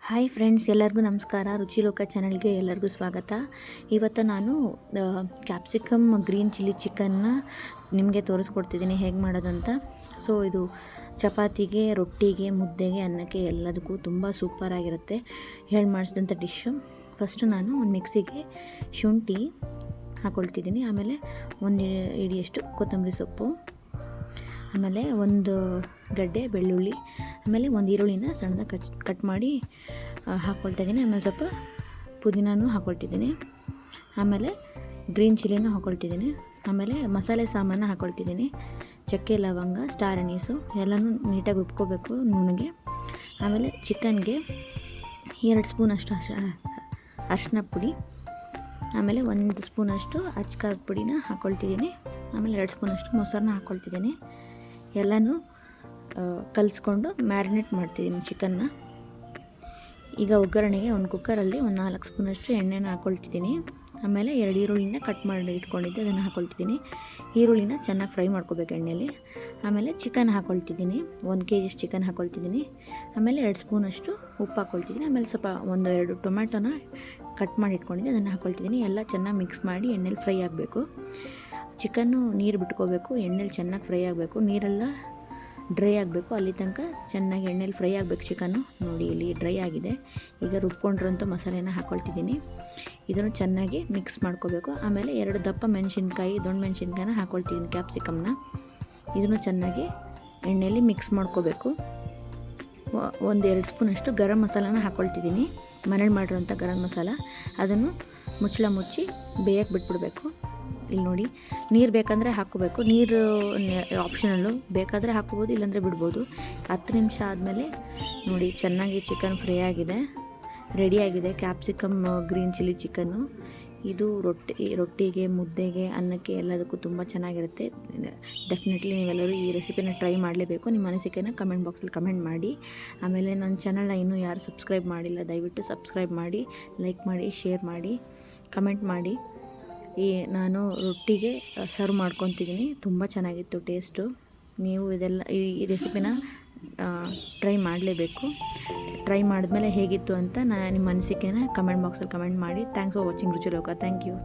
Hi friends, ಎಲ್ಲರಿಗೂ ನಮಸ್ಕಾರ. ರುಚಿಲೋಕ ಚಾನಲ್ಗೆ ಎಲ್ಲರಿಗೂ ಸ್ವಾಗತ. ಇವತ್ತು ನಾನು ಕ್ಯಾಪ್ಸಿಕಮ್ ಗ್ರೀನ್ ಚಿಲ್ಲಿ ಚಿಕನ್ನ ನಿಮಗೆ ತೋರಿಸ್ಕೊಡ್ತಿದ್ದೀನಿ ಹೇಗೆ ಮಾಡೋದಂತ. ಸೊ ಇದು ಚಪಾತಿಗೆ, ರೊಟ್ಟಿಗೆ, ಮುದ್ದೆಗೆ, ಅನ್ನಕ್ಕೆ ಎಲ್ಲದಕ್ಕೂ ತುಂಬ ಸೂಪರಾಗಿರುತ್ತೆ. ಹೇಳಿ ಮಾಡಿಸಿದಂಥ ಡಿಶ್ಶು. ಫಸ್ಟು ನಾನು ಒಂದು ಮಿಕ್ಸಿಗೆ ಶುಂಠಿ ಹಾಕ್ಕೊಳ್ತಿದ್ದೀನಿ. ಆಮೇಲೆ ಒಂದು ಹಿಡಿಯಷ್ಟು ಕೊತ್ತಂಬರಿ ಸೊಪ್ಪು, ಆಮೇಲೆ ಒಂದು ಗಡ್ಡೆ ಬೆಳ್ಳುಳ್ಳಿ, ಆಮೇಲೆ ಒಂದು ಈರುಳ್ಳಿನ ಸಣ್ಣದಾಗಿ ಕಟ್ ಮಾಡಿ ಹಾಕ್ಕೊಳ್ತಾಯಿದ್ದೀನಿ. ಆಮೇಲೆ ಸ್ವಲ್ಪ ಪುದೀನೂ ಹಾಕ್ಕೊಳ್ತಿದ್ದೀನಿ. ಆಮೇಲೆ ಗ್ರೀನ್ ಚಿಲ್ಲಿನೂ ಹಾಕ್ಕೊಳ್ತಿದ್ದೀನಿ. ಆಮೇಲೆ ಮಸಾಲೆ ಸಾಮಾನು ಹಾಕ್ಕೊಳ್ತಿದ್ದೀನಿ. ಚಕ್ಕೆ, ಲವಂಗ, ಸ್ಟಾರ್ ಅನೀಸು ಎಲ್ಲನೂ ನೀಟಾಗಿ ರುಬ್ಕೋಬೇಕು ನುಣ್ಣಗೆ. ಆಮೇಲೆ ಚಿಕನ್ಗೆ 2 ಸ್ಪೂನಷ್ಟು ಅರಿಶಿನ ಪುಡಿ, ಆಮೇಲೆ 1 ಸ್ಪೂನಷ್ಟು ಅಚ್ಕಾರದ ಪುಡಿನ ಹಾಕ್ಕೊಳ್ತಿದ್ದೀನಿ. ಆಮೇಲೆ 2 ಸ್ಪೂನಷ್ಟು ಮೊಸರನ್ನ ಹಾಕ್ಕೊಳ್ತಿದ್ದೀನಿ. ಎಲ್ಲನೂ ಕಲಿಸ್ಕೊಂಡು ಮ್ಯಾರಿನೇಟ್ ಮಾಡ್ತಿದ್ದೀನಿ ಚಿಕನ್ನ. ಈಗ ಒಗ್ಗರಣೆಗೆ ಒಂದು ಕುಕ್ಕರಲ್ಲಿ 4 ಸ್ಪೂನಷ್ಟು ಎಣ್ಣೆನ ಹಾಕ್ಕೊಳ್ತಿದ್ದೀನಿ. ಆಮೇಲೆ 2 ಈರುಳ್ಳಿನ ಕಟ್ ಮಾಡಿ ಇಟ್ಕೊಂಡಿದ್ದೆ, ಅದನ್ನು ಹಾಕ್ಕೊಳ್ತಿದ್ದೀನಿ. ಈರುಳ್ಳಿನ ಚೆನ್ನಾಗಿ ಫ್ರೈ ಮಾಡ್ಕೋಬೇಕು ಎಣ್ಣೆಯಲ್ಲಿ. ಆಮೇಲೆ ಚಿಕನ್ ಹಾಕ್ಕೊಳ್ತಿದ್ದೀನಿ. 1 kg ಚಿಕನ್ ಹಾಕ್ಕೊಳ್ತಿದ್ದೀನಿ. ಆಮೇಲೆ 2 ಸ್ಪೂನಷ್ಟು ಉಪ್ಪು ಹಾಕ್ಕೊಳ್ತಿದ್ದೀನಿ. ಆಮೇಲೆ ಸ್ವಲ್ಪ 1-2 ಟೊಮ್ಯಾಟೋನ ಕಟ್ ಮಾಡಿ ಇಟ್ಕೊಂಡಿದ್ದೆ, ಅದನ್ನು ಹಾಕ್ಕೊಳ್ತಿದ್ದೀನಿ. ಎಲ್ಲ ಚೆನ್ನಾಗಿ ಮಿಕ್ಸ್ ಮಾಡಿ ಎಣ್ಣೆಲಿ ಫ್ರೈ ಆಗಬೇಕು. ಚಿಕನ್ನು ನೀರು ಬಿಟ್ಕೋಬೇಕು, ಎಣ್ಣೆಲಿ ಚೆನ್ನಾಗಿ ಫ್ರೈ ಆಗಬೇಕು. ನೀರೆಲ್ಲ ಡ್ರೈ ಆಗಬೇಕು, ಅಲ್ಲಿ ತನಕ ಚೆನ್ನಾಗಿ ಎಣ್ಣೆಲಿ ಫ್ರೈ ಆಗಬೇಕು ಚಿಕನ್ನು. ನೋಡಿ, ಇಲ್ಲಿ ಡ್ರೈ ಆಗಿದೆ. ಈಗ ರುಬ್ಕೊಂಡಿರೋಂಥ ಮಸಾಲೆನ ಹಾಕ್ಕೊಳ್ತಿದ್ದೀನಿ. ಇದನ್ನು ಚೆನ್ನಾಗಿ ಮಿಕ್ಸ್ ಮಾಡ್ಕೋಬೇಕು. ಆಮೇಲೆ 2 ದಪ್ಪ ಮೆಣಸಿನ್ಕಾಯಿ, ದೊಡ್ಡ ಮೆಣಸಿನ್ಕಾಯಿನ ಹಾಕ್ಕೊಳ್ತಿದ್ದೀನಿ, ಕ್ಯಾಪ್ಸಿಕಮ್ನ. ಇದನ್ನು ಚೆನ್ನಾಗಿ ಎಣ್ಣೆಯಲ್ಲಿ ಮಿಕ್ಸ್ ಮಾಡ್ಕೋಬೇಕು. 1-2 ಸ್ಪೂನಷ್ಟು ಗರಂ ಮಸಾಲಾನ ಹಾಕ್ಕೊಳ್ತಿದ್ದೀನಿ, ಮನೇಲಿ ಮಾಡಿರೋಂಥ ಗರಂ ಮಸಾಲ. ಅದನ್ನು ಮುಚ್ಚಳ ಮುಚ್ಚಿ ಬೇಯಕ್ಕೆ ಬಿಟ್ಬಿಡಬೇಕು. ಇಲ್ಲಿ ನೋಡಿ, ನೀರು ಬೇಕಂದರೆ ಹಾಕ್ಕೋಬೇಕು. ನೀರು ಆಪ್ಷನಲ್ಲು, ಬೇಕಾದರೆ ಹಾಕ್ಕೋಬೋದು, ಇಲ್ಲಾಂದರೆ ಬಿಡ್ಬೋದು. 10 ನಿಮಿಷ ಆದಮೇಲೆ ನೋಡಿ, ಚೆನ್ನಾಗಿ ಚಿಕನ್ ಫ್ರೈ ಆಗಿದೆ, ರೆಡಿಯಾಗಿದೆ ಕ್ಯಾಪ್ಸಿಕಮ್ ಗ್ರೀನ್ ಚಿಲ್ಲಿ ಚಿಕನ್ನು. ಇದು ರೊಟ್ಟಿಗೆ, ಮುದ್ದೆಗೆ, ಅನ್ನಕ್ಕೆ ಎಲ್ಲದಕ್ಕೂ ತುಂಬ ಚೆನ್ನಾಗಿರುತ್ತೆ. ಡೆಫಿನೆಟ್ಲಿ ನೀವೆಲ್ಲರೂ ಈ ರೆಸಿಪಿನ ಟ್ರೈ ಮಾಡಲೇಬೇಕು. ನಿಮ್ಮ ಅನಿಸಿಕೆನ ಕಮೆಂಟ್ ಬಾಕ್ಸಲ್ಲಿ ಕಮೆಂಟ್ ಮಾಡಿ. ಆಮೇಲೆ ನನ್ನ ಚಾನಲ್ನ ಇನ್ನೂ ಯಾರು ಸಬ್ಸ್ಕ್ರೈಬ್ ಮಾಡಿಲ್ಲ, ದಯವಿಟ್ಟು ಸಬ್ಸ್ಕ್ರೈಬ್ ಮಾಡಿ, ಲೈಕ್ ಮಾಡಿ, ಶೇರ್ ಮಾಡಿ, ಕಮೆಂಟ್ ಮಾಡಿ. ನಾನು ರೊಟ್ಟಿಗೆ ಸರ್ವ್ ಮಾಡ್ಕೊತಿದ್ದೀನಿ. ತುಂಬ ಚೆನ್ನಾಗಿತ್ತು ಟೇಸ್ಟು. ನೀವು ಇದೆಲ್ಲ ಈ ರೆಸಿಪಿನ ಟ್ರೈ ಮಾಡಲೇಬೇಕು. ಟ್ರೈ ಮಾಡಿದ್ಮೇಲೆ ಹೇಗಿತ್ತು ಅಂತ ನಿಮ್ಮ ಅನಿಸಿಕೆನ ಕಮೆಂಟ್ ಬಾಕ್ಸಲ್ಲಿ ಕಮೆಂಟ್ ಮಾಡಿ. Thanks for watching Ruchiloka. Thank you.